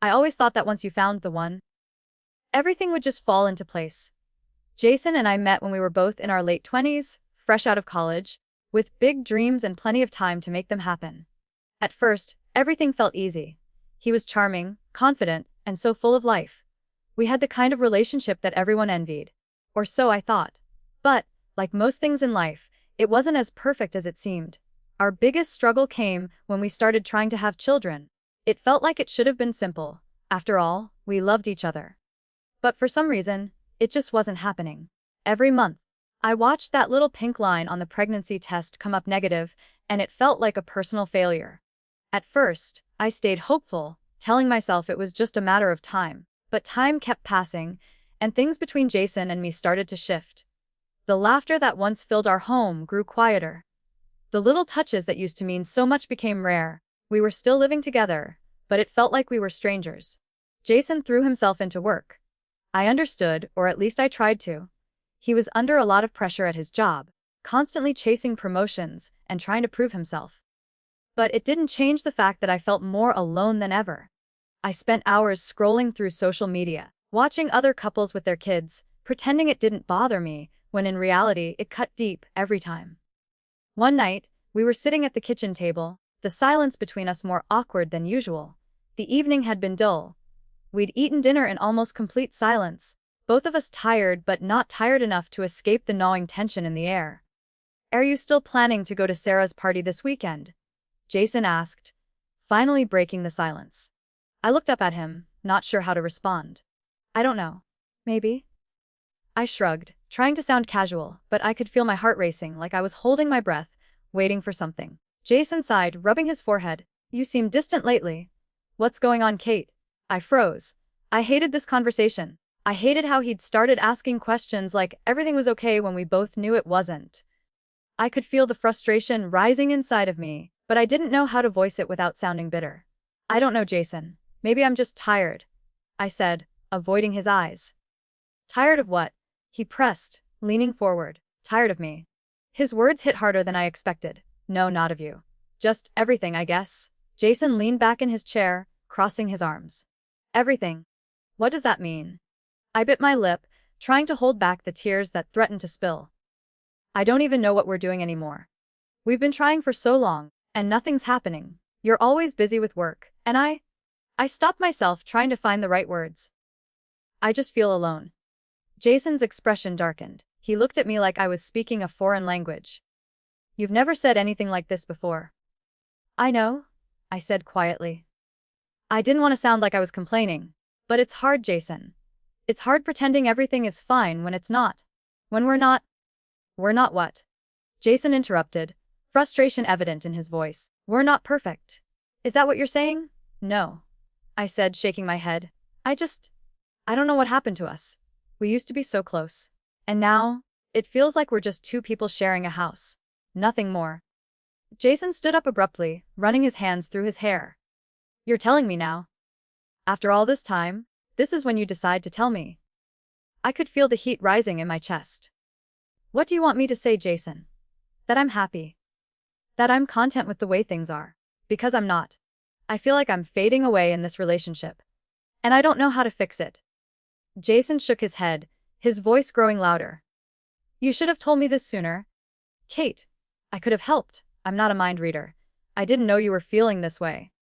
I always thought that once you found the one, everything would just fall into place. Jason and I met when we were both in our late 20s, fresh out of college, with big dreams and plenty of time to make them happen. At first, everything felt easy. He was charming, confident, and so full of life. We had the kind of relationship that everyone envied. Or so I thought. But, like most things in life, it wasn't as perfect as it seemed. Our biggest struggle came when we started trying to have children. It felt like it should have been simple. After all, we loved each other. But for some reason, it just wasn't happening. Every month, I watched that little pink line on the pregnancy test come up negative, and it felt like a personal failure. At first, I stayed hopeful, telling myself it was just a matter of time. But time kept passing, and things between Jason and me started to shift. The laughter that once filled our home grew quieter. The little touches that used to mean so much became rare. We were still living together, but it felt like we were strangers. Jason threw himself into work. I understood, or at least I tried to. He was under a lot of pressure at his job, constantly chasing promotions and trying to prove himself. But it didn't change the fact that I felt more alone than ever. I spent hours scrolling through social media, watching other couples with their kids, pretending it didn't bother me, when in reality it cut deep every time. One night, we were sitting at the kitchen table, the silence between us more awkward than usual. The evening had been dull. We'd eaten dinner in almost complete silence, both of us tired but not tired enough to escape the gnawing tension in the air. "Are you still planning to go to Sarah's party this weekend?" Jason asked, finally breaking the silence. I looked up at him, not sure how to respond. "I don't know. Maybe?" I shrugged, trying to sound casual, but I could feel my heart racing, like I was holding my breath, waiting for something. Jason sighed, rubbing his forehead. "You seem distant lately. What's going on, Kate?" I froze. I hated this conversation. I hated how he'd started asking questions like everything was okay when we both knew it wasn't. I could feel the frustration rising inside of me, but I didn't know how to voice it without sounding bitter. "I don't know, Jason. Maybe I'm just tired," I said, avoiding his eyes. "Tired of what?" He pressed, leaning forward. "Tired of me." His words hit harder than I expected. "No, not of you. Just everything, I guess." Jason leaned back in his chair, crossing his arms. "Everything? What does that mean?" I bit my lip, trying to hold back the tears that threatened to spill. "I don't even know what we're doing anymore. We've been trying for so long, and nothing's happening. You're always busy with work, and I stopped myself trying to find the right words. "I just feel alone." Jason's expression darkened. He looked at me like I was speaking a foreign language. "You've never said anything like this before." "I know," I said quietly. I didn't want to sound like I was complaining. But it's hard, Jason. It's hard pretending everything is fine when it's not. When we're not. We're not what? Jason interrupted, frustration evident in his voice. "We're not perfect. Is that what you're saying?" "No," I said, shaking my head. I don't know what happened to us. We used to be so close. And now, it feels like we're just two people sharing a house. Nothing more." Jason stood up abruptly, running his hands through his hair. "You're telling me now? After all this time, this is when you decide to tell me?" I could feel the heat rising in my chest. "What do you want me to say, Jason? That I'm happy? That I'm content with the way things are? Because I'm not. I feel like I'm fading away in this relationship. And I don't know how to fix it." Jason shook his head, his voice growing louder. "You should have told me this sooner. Kate, I could have helped. I'm not a mind reader. I didn't know you were feeling this way."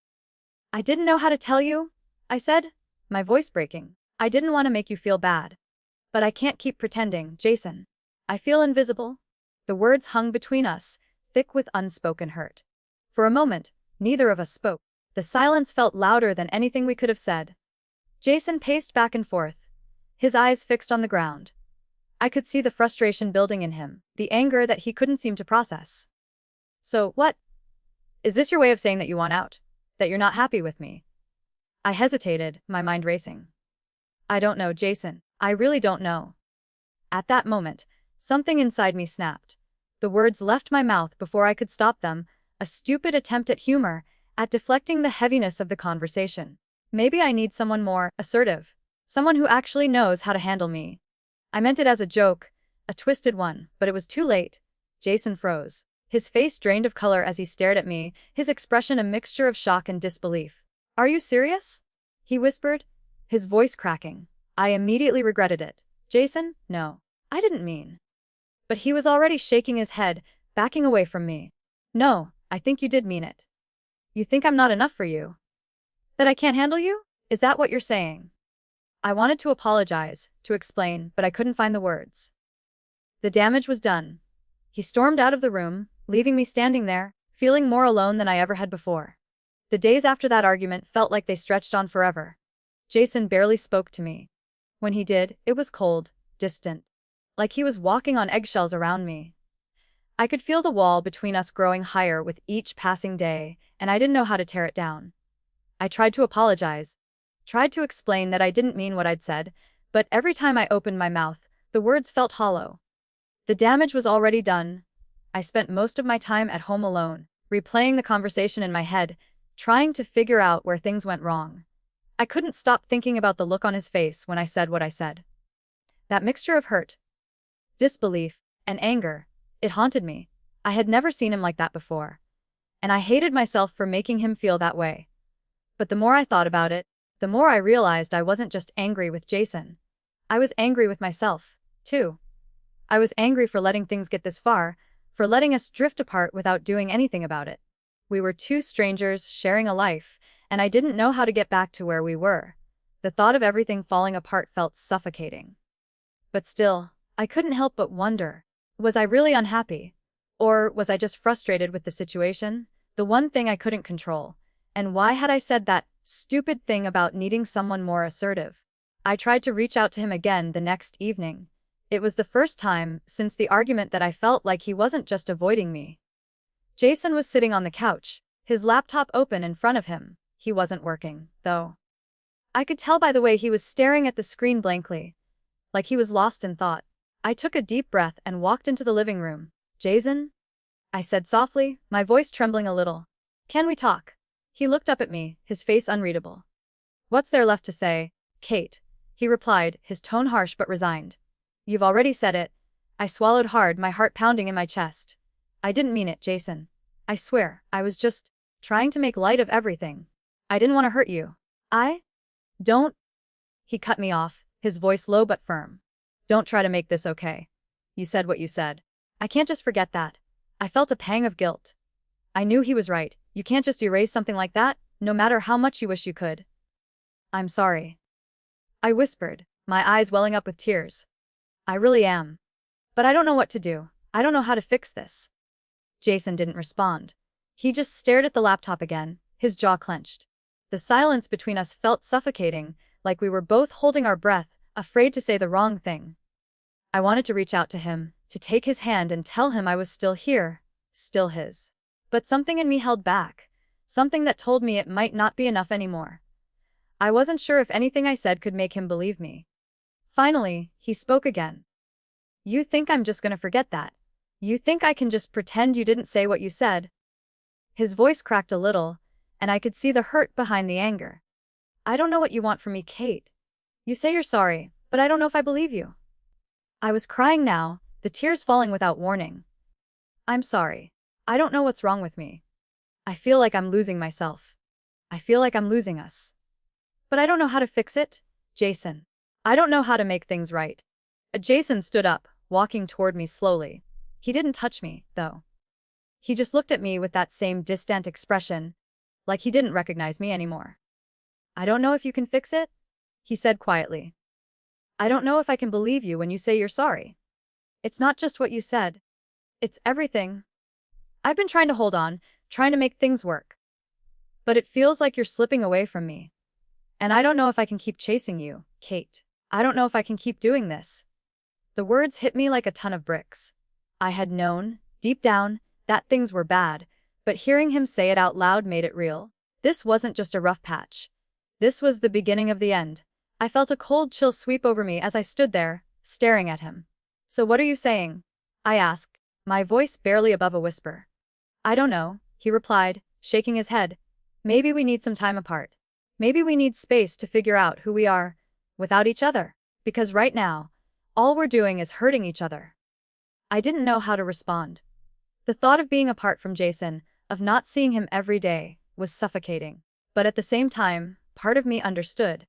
"I didn't know how to tell you," I said, my voice breaking. "I didn't want to make you feel bad. But I can't keep pretending, Jason. I feel invisible." The words hung between us, thick with unspoken hurt. For a moment, neither of us spoke. The silence felt louder than anything we could have said. Jason paced back and forth, his eyes fixed on the ground. I could see the frustration building in him, the anger that he couldn't seem to process. "So, what? Is this your way of saying that you want out? That you're not happy with me?" I hesitated, my mind racing. "I don't know, Jason. I really don't know." At that moment, something inside me snapped. The words left my mouth before I could stop them, a stupid attempt at humor, at deflecting the heaviness of the conversation. Maybe I need someone more assertive. Someone who actually knows how to handle me. I meant it as a joke, a twisted one, but it was too late. Jason froze. His face drained of color as he stared at me, his expression a mixture of shock and disbelief. "Are you serious?" he whispered, his voice cracking. I immediately regretted it. Jason, no. I didn't mean. But he was already shaking his head, backing away from me. No, I think you did mean it. You think I'm not enough for you? That I can't handle you? Is that what you're saying? I wanted to apologize, to explain, but I couldn't find the words. The damage was done. He stormed out of the room, leaving me standing there, feeling more alone than I ever had before. The days after that argument felt like they stretched on forever. Jason barely spoke to me. When he did, it was cold, distant. Like he was walking on eggshells around me. I could feel the wall between us growing higher with each passing day, and I didn't know how to tear it down. I tried to apologize, tried to explain that I didn't mean what I'd said, but every time I opened my mouth, the words felt hollow. The damage was already done. I spent most of my time at home alone, replaying the conversation in my head, trying to figure out where things went wrong. I couldn't stop thinking about the look on his face when I said what I said. That mixture of hurt, disbelief, and anger, it haunted me. I had never seen him like that before. And I hated myself for making him feel that way. But the more I thought about it, the more I realized I wasn't just angry with Jason. I was angry with myself, too. I was angry for letting things get this far, for letting us drift apart without doing anything about it. We were two strangers sharing a life, and I didn't know how to get back to where we were. The thought of everything falling apart felt suffocating. But still, I couldn't help but wonder, was I really unhappy? Or was I just frustrated with the situation? The one thing I couldn't control. And why had I said that stupid thing about needing someone more assertive? I tried to reach out to him again the next evening. It was the first time since the argument that I felt like he wasn't just avoiding me. Jason was sitting on the couch, his laptop open in front of him. He wasn't working, though. I could tell by the way he was staring at the screen blankly, like he was lost in thought. I took a deep breath and walked into the living room. Jason? I said softly, my voice trembling a little. Can we talk? He looked up at me, his face unreadable. What's there left to say, Kate? He replied, his tone harsh but resigned. You've already said it. I swallowed hard, my heart pounding in my chest. I didn't mean it, Jason. I swear, I was just trying to make light of everything. I didn't want to hurt you. Don't. He cut me off, his voice low but firm. Don't try to make this okay. You said what you said. I can't just forget that. I felt a pang of guilt. I knew he was right. You can't just erase something like that, no matter how much you wish you could. I'm sorry. I whispered, my eyes welling up with tears. I really am. But I don't know what to do. I don't know how to fix this. Jason didn't respond. He just stared at the laptop again, his jaw clenched. The silence between us felt suffocating, like we were both holding our breath, afraid to say the wrong thing. I wanted to reach out to him, to take his hand and tell him I was still here, still his. But something in me held back, something that told me it might not be enough anymore. I wasn't sure if anything I said could make him believe me. Finally, he spoke again. You think I'm just gonna forget that? You think I can just pretend you didn't say what you said? His voice cracked a little, and I could see the hurt behind the anger. I don't know what you want from me, Kate. You say you're sorry, but I don't know if I believe you. I was crying now, the tears falling without warning. I'm sorry. I don't know what's wrong with me. I feel like I'm losing myself. I feel like I'm losing us. But I don't know how to fix it, Jason. I don't know how to make things right. Jason stood up, walking toward me slowly. He didn't touch me, though. He just looked at me with that same distant expression, like he didn't recognize me anymore. I don't know if you can fix it, he said quietly. I don't know if I can believe you when you say you're sorry. It's not just what you said. It's everything. I've been trying to hold on, trying to make things work. But it feels like you're slipping away from me. And I don't know if I can keep chasing you, Kate. I don't know if I can keep doing this. The words hit me like a ton of bricks. I had known, deep down, that things were bad, but hearing him say it out loud made it real. This wasn't just a rough patch. This was the beginning of the end. I felt a cold chill sweep over me as I stood there, staring at him. So what are you saying? I asked, my voice barely above a whisper. I don't know, he replied, shaking his head. Maybe we need some time apart. Maybe we need space to figure out who we are, without each other. Because right now, all we're doing is hurting each other. I didn't know how to respond. The thought of being apart from Jason, of not seeing him every day, was suffocating. But at the same time, part of me understood.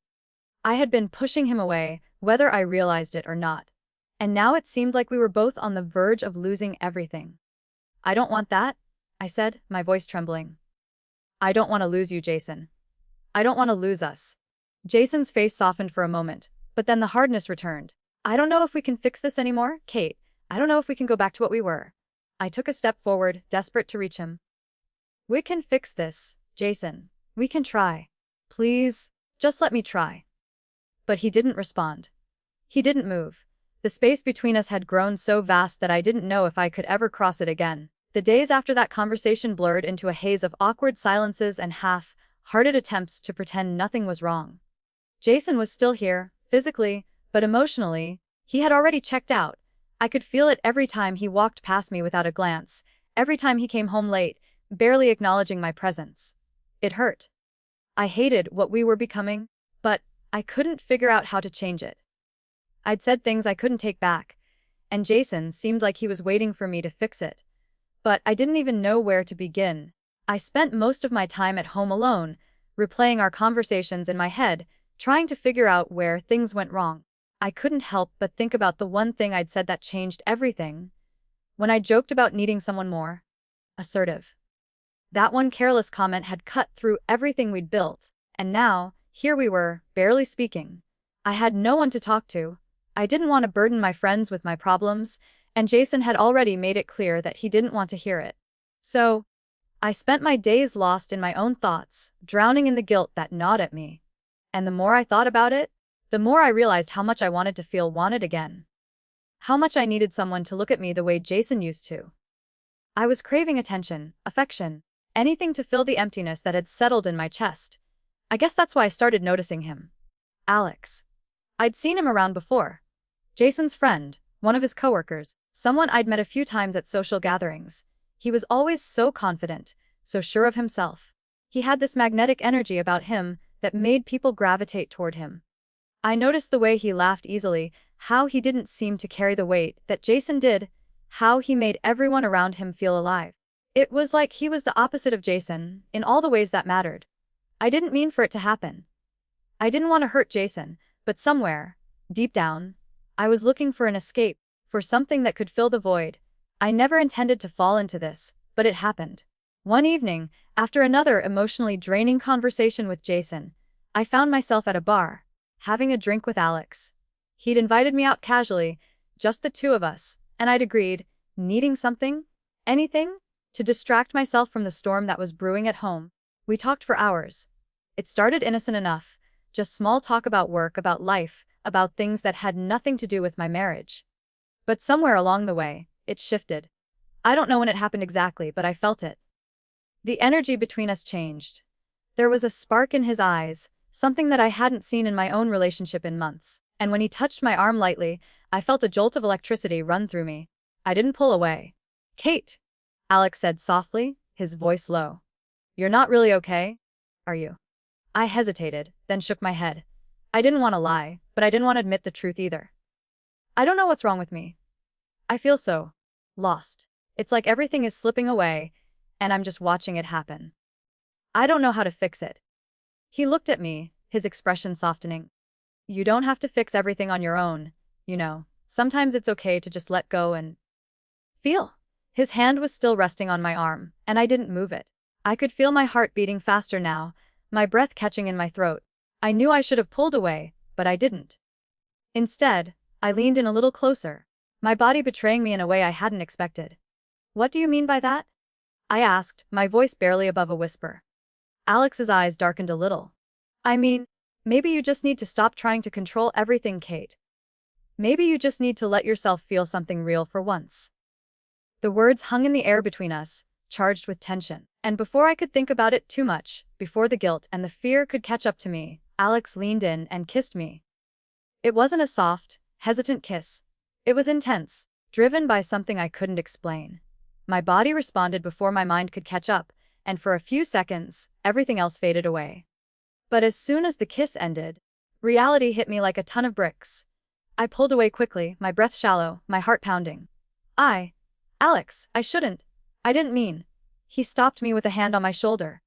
I had been pushing him away, whether I realized it or not. And now it seemed like we were both on the verge of losing everything. I don't want that, I said, my voice trembling. I don't want to lose you, Jason. I don't want to lose us. Jason's face softened for a moment, but then the hardness returned. I don't know if we can fix this anymore, Kate. I don't know if we can go back to what we were. I took a step forward, desperate to reach him. We can fix this, Jason. We can try. Please, just let me try. But he didn't respond. He didn't move. The space between us had grown so vast that I didn't know if I could ever cross it again. The days after that conversation blurred into a haze of awkward silences and half-hearted attempts to pretend nothing was wrong. Jason was still here, physically, but emotionally, he had already checked out. I could feel it every time he walked past me without a glance, every time he came home late, barely acknowledging my presence. It hurt. I hated what we were becoming, but I couldn't figure out how to change it. I'd said things I couldn't take back, and Jason seemed like he was waiting for me to fix it. But I didn't even know where to begin. I spent most of my time at home alone, replaying our conversations in my head, trying to figure out where things went wrong. I couldn't help but think about the one thing I'd said that changed everything. When I joked about needing someone more assertive. That one careless comment had cut through everything we'd built, and now, here we were, barely speaking. I had no one to talk to. I didn't want to burden my friends with my problems, and Jason had already made it clear that he didn't want to hear it. So, I spent my days lost in my own thoughts, drowning in the guilt that gnawed at me. And the more I thought about it, the more I realized how much I wanted to feel wanted again. How much I needed someone to look at me the way Jason used to. I was craving attention, affection, anything to fill the emptiness that had settled in my chest. I guess that's why I started noticing him. Alex. I'd seen him around before. Jason's friend, one of his coworkers, someone I'd met a few times at social gatherings. He was always so confident, so sure of himself. He had this magnetic energy about him that made people gravitate toward him. I noticed the way he laughed easily, how he didn't seem to carry the weight that Jason did, how he made everyone around him feel alive. It was like he was the opposite of Jason, in all the ways that mattered. I didn't mean for it to happen. I didn't want to hurt Jason, but somewhere, deep down, I was looking for an escape, for something that could fill the void. I never intended to fall into this, but it happened. One evening, after another emotionally draining conversation with Jason, I found myself at a bar, having a drink with Alex. He'd invited me out casually, just the two of us, and I'd agreed, needing something, anything, to distract myself from the storm that was brewing at home. We talked for hours. It started innocent enough, just small talk about work, about life, about things that had nothing to do with my marriage. But somewhere along the way, it shifted. I don't know when it happened exactly, but I felt it. The energy between us changed. There was a spark in his eyes, something that I hadn't seen in my own relationship in months, and when he touched my arm lightly, I felt a jolt of electricity run through me. I didn't pull away. Kate, Alex said softly, his voice low. You're not really okay, are you? I hesitated, then shook my head. I didn't want to lie, but I didn't want to admit the truth either. I don't know what's wrong with me. I feel so lost. It's like everything is slipping away, and I'm just watching it happen. I don't know how to fix it. He looked at me, his expression softening. You don't have to fix everything on your own, you know. Sometimes it's okay to just let go and feel. His hand was still resting on my arm, and I didn't move it. I could feel my heart beating faster now, my breath catching in my throat. I knew I should have pulled away, but I didn't. Instead, I leaned in a little closer, my body betraying me in a way I hadn't expected. What do you mean by that? I asked, my voice barely above a whisper. Alex's eyes darkened a little. I mean, maybe you just need to stop trying to control everything, Kate. Maybe you just need to let yourself feel something real for once. The words hung in the air between us, charged with tension. And before I could think about it too much, before the guilt and the fear could catch up to me, Alex leaned in and kissed me. It wasn't a soft, hesitant kiss. It was intense, driven by something I couldn't explain. My body responded before my mind could catch up, and for a few seconds, everything else faded away. But as soon as the kiss ended, reality hit me like a ton of bricks. I pulled away quickly, my breath shallow, my heart pounding. Alex, I didn't mean. He stopped me with a hand on my shoulder.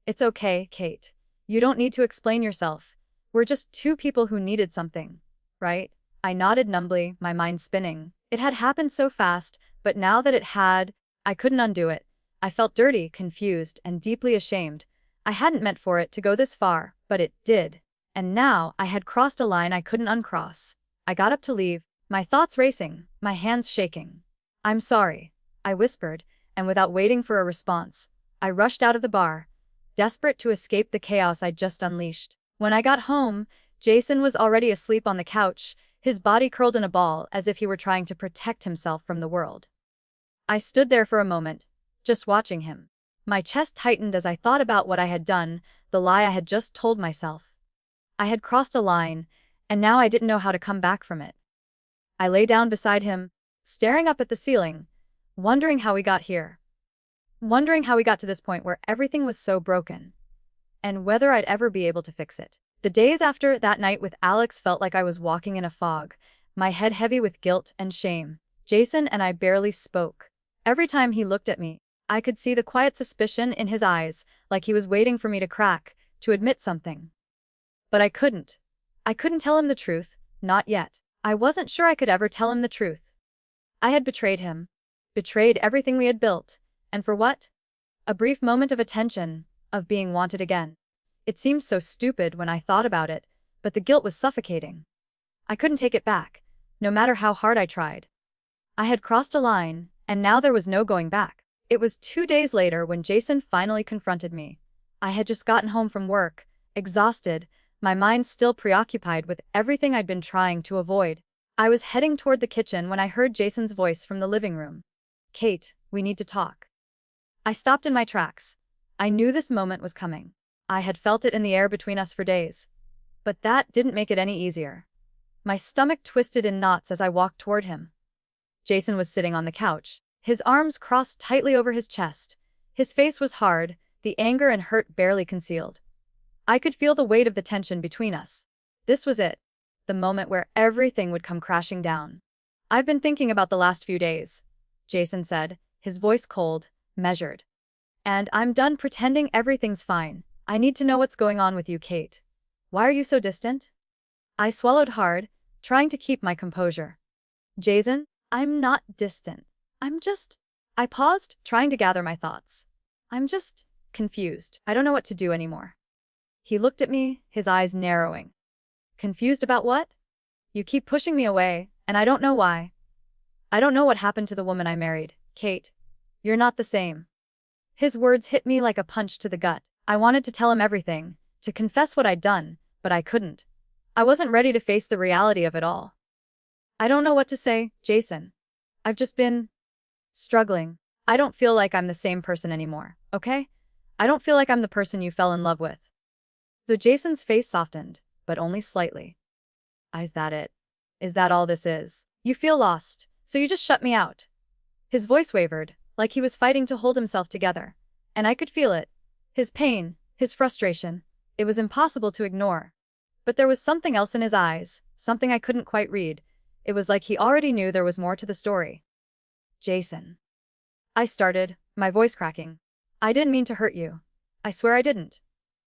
It's okay, Kate. You don't need to explain yourself. We're just two people who needed something, right? I nodded numbly, my mind spinning. It had happened so fast, but now that it had, I couldn't undo it. I felt dirty, confused, and deeply ashamed. I hadn't meant for it to go this far, but it did. And now, I had crossed a line I couldn't uncross. I got up to leave, my thoughts racing, my hands shaking. "I'm sorry," I whispered, and without waiting for a response, I rushed out of the bar, desperate to escape the chaos I'd just unleashed. When I got home, Jason was already asleep on the couch, his body curled in a ball as if he were trying to protect himself from the world. I stood there for a moment, just watching him. My chest tightened as I thought about what I had done, the lie I had just told myself. I had crossed a line, and now I didn't know how to come back from it. I lay down beside him, staring up at the ceiling, wondering how we got here. Wondering how we got to this point where everything was so broken, and whether I'd ever be able to fix it. The days after that night with Alex felt like I was walking in a fog, my head heavy with guilt and shame. Jason and I barely spoke. Every time he looked at me, I could see the quiet suspicion in his eyes, like he was waiting for me to crack, to admit something. But I couldn't. I couldn't tell him the truth, not yet. I wasn't sure I could ever tell him the truth. I had betrayed him. Betrayed everything we had built. And for what? A brief moment of attention, of being wanted again. It seemed so stupid when I thought about it, but the guilt was suffocating. I couldn't take it back, no matter how hard I tried. I had crossed a line, and now there was no going back. It was 2 days later when Jason finally confronted me. I had just gotten home from work, exhausted, my mind still preoccupied with everything I'd been trying to avoid. I was heading toward the kitchen when I heard Jason's voice from the living room. "Kate, we need to talk." I stopped in my tracks. I knew this moment was coming. I had felt it in the air between us for days. But that didn't make it any easier. My stomach twisted in knots as I walked toward him. Jason was sitting on the couch, his arms crossed tightly over his chest. His face was hard, the anger and hurt barely concealed. I could feel the weight of the tension between us. This was it, the moment where everything would come crashing down. "I've been thinking about the last few days," Jason said, his voice cold, measured. "And I'm done pretending everything's fine. I need to know what's going on with you, Kate. Why are you so distant?" I swallowed hard, trying to keep my composure. "Jason, I'm not distant. I paused, trying to gather my thoughts. "I'm just confused. I don't know what to do anymore." He looked at me, his eyes narrowing. "Confused about what? You keep pushing me away, and I don't know why. I don't know what happened to the woman I married, Kate. You're not the same." His words hit me like a punch to the gut. I wanted to tell him everything, to confess what I'd done, but I couldn't. I wasn't ready to face the reality of it all. "I don't know what to say, Jason. I've just been struggling. I don't feel like I'm the same person anymore, okay? I don't feel like I'm the person you fell in love with." Though Jason's face softened, but only slightly. "Is that it? Is that all this is? You feel lost, so you just shut me out?" His voice wavered, like he was fighting to hold himself together. And I could feel it. His pain, his frustration. It was impossible to ignore. But there was something else in his eyes, something I couldn't quite read. It was like he already knew there was more to the story. "Jason," I started, my voice cracking. "I didn't mean to hurt you. I swear I didn't.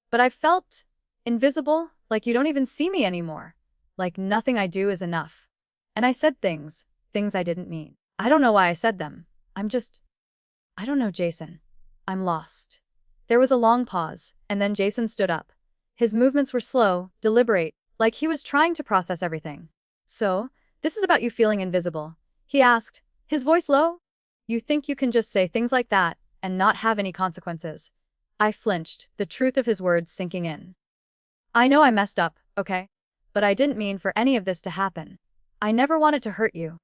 But I've felt invisible, like you don't even see me anymore. Like nothing I do is enough. And I said things I didn't mean. I don't know why I said them. I don't know, Jason. I'm lost." There was a long pause, and then Jason stood up. His movements were slow, deliberate, like he was trying to process everything. "So, this is about you feeling invisible?" he asked, his voice low. "You think you can just say things like that and not have any consequences?" I flinched, the truth of his words sinking in. "I know I messed up, okay? But I didn't mean for any of this to happen. I never wanted to hurt you."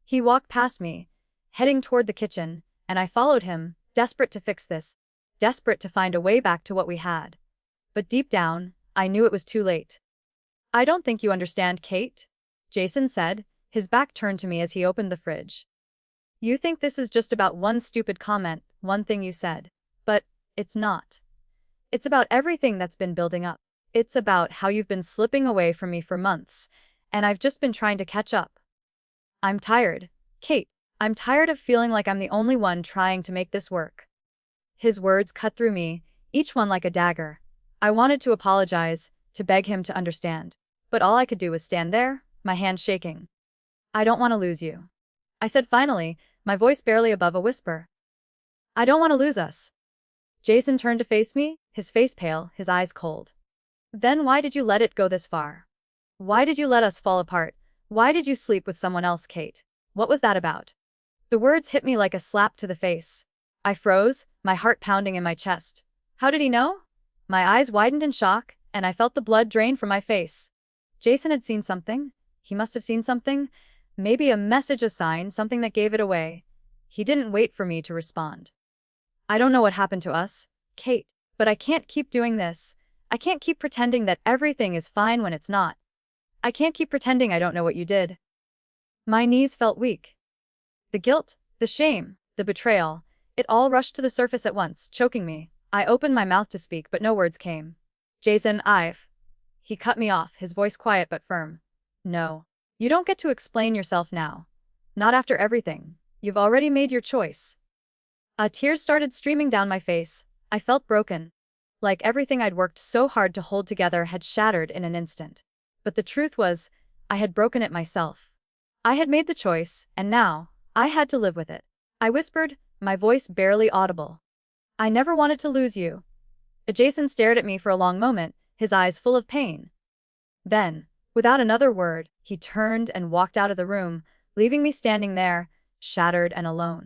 He walked past me, heading toward the kitchen, and I followed him, desperate to fix this, desperate to find a way back to what we had. But deep down, I knew it was too late. "I don't think you understand, Kate," Jason said, his back turned to me as he opened the fridge. "You think this is just about one stupid comment, one thing you said. But it's not. It's about everything that's been building up. It's about how you've been slipping away from me for months, and I've just been trying to catch up. I'm tired, Kate. I'm tired of feeling like I'm the only one trying to make this work." His words cut through me, each one like a dagger. I wanted to apologize, to beg him to understand. But all I could do was stand there, my hand shaking. I don't want to lose you, I said finally, my voice barely above a whisper. I don't want to lose us. Jason turned to face me, his face pale, his eyes cold. Then why did you let it go this far? Why did you let us fall apart? Why did you sleep with someone else, Kate? What was that about? The words hit me like a slap to the face. I froze, my heart pounding in my chest. How did he know? My eyes widened in shock, and I felt the blood drain from my face. Jason had seen something. He must have seen something. Maybe a message, a sign, something that gave it away. He didn't wait for me to respond. I don't know what happened to us, Kate, but I can't keep doing this. I can't keep pretending that everything is fine when it's not. I can't keep pretending I don't know what you did. My knees felt weak. The guilt, the shame, the betrayal, it all rushed to the surface at once, choking me. I opened my mouth to speak, but no words came. Jason, He cut me off, his voice quiet but firm. No. You don't get to explain yourself now. Not after everything. You've already made your choice. Tears started streaming down my face. I felt broken. Like everything I'd worked so hard to hold together had shattered in an instant. But the truth was, I had broken it myself. I had made the choice, and now, I had to live with it. I whispered, my voice barely audible. I never wanted to lose you. Jason stared at me for a long moment, his eyes full of pain. Then, without another word, he turned and walked out of the room, leaving me standing there, shattered and alone.